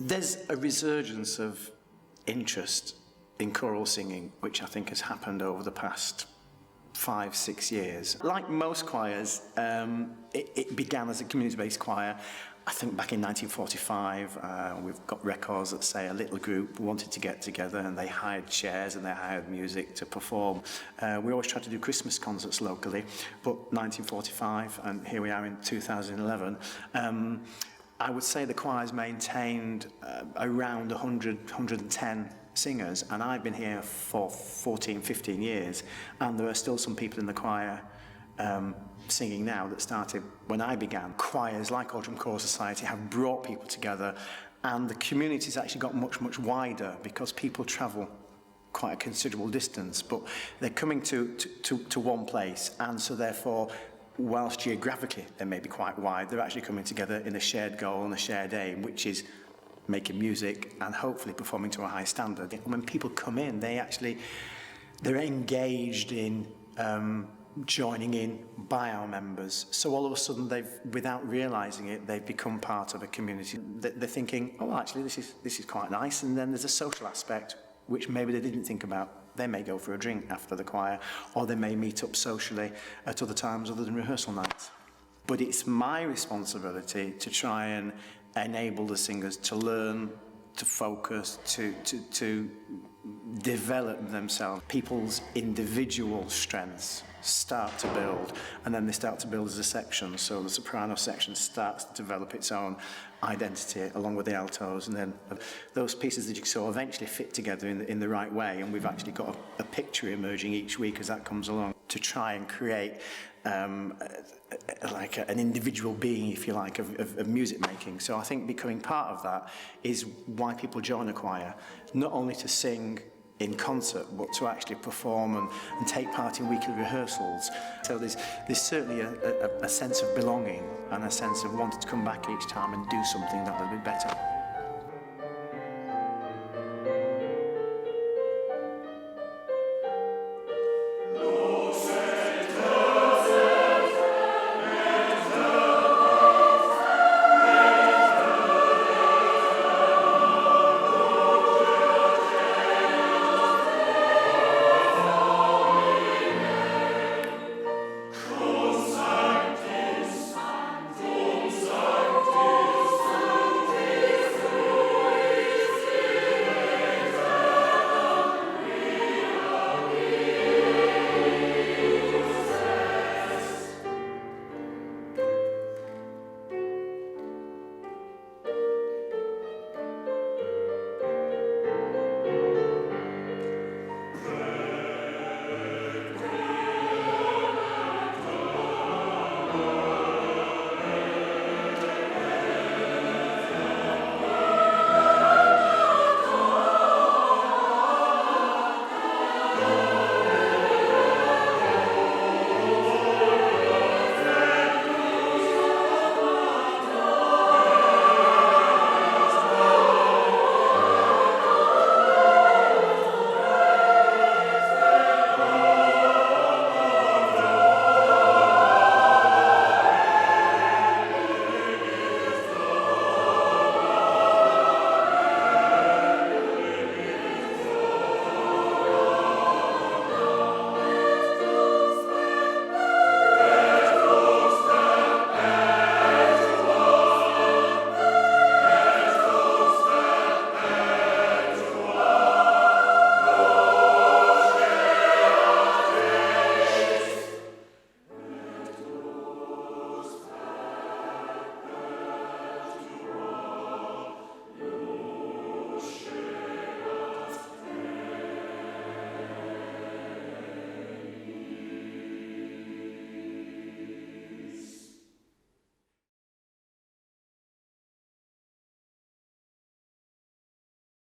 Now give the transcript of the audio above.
There's a resurgence of interest in choral singing, which I think has happened over the past 5-6 years. Like most choirs, it began as a community-based choir. I think back in 1945, we've got records that say a little group wanted to get together and they hired chairs and they hired music to perform. We always tried to do Christmas concerts locally, but 1945, and here we are in 2011, I would say the choir's maintained around 100, 110 singers, and I've been here for 14, 15 years, and there are still some people in the choir singing now that started when I began. Choirs like Altrincham Choral Society have brought people together, and the community's actually got much, much wider because people travel quite a considerable distance, but they're coming to one place, and so therefore, whilst geographically they may be quite wide, they're actually coming together in a shared goal and a shared aim, which is making music and hopefully performing to a high standard. When people come in, they're engaged in joining in by our members. So all of a sudden, without realising it, they've become part of a community. They're thinking, oh, actually, this is quite nice. And then there's a social aspect, which maybe they didn't think about. They may go for a drink after the choir, or they may meet up socially at other times other than rehearsal nights. But it's my responsibility to try and enable the singers to learn, to focus, to develop themselves. People's individual strengths start to build, and then they start to build as a section. So the soprano section starts to develop its own identity along with the altos, and then those pieces of the jigsaw eventually fit together in the right way, and we've actually got a picture emerging each week as that comes along to try and create like an individual being, if you like, of music making. So I think becoming part of that is why people join a choir, not only to sing in concert, but to actually perform and take part in weekly rehearsals. So there's certainly a sense of belonging and a sense of wanting to come back each time and do something that little bit better.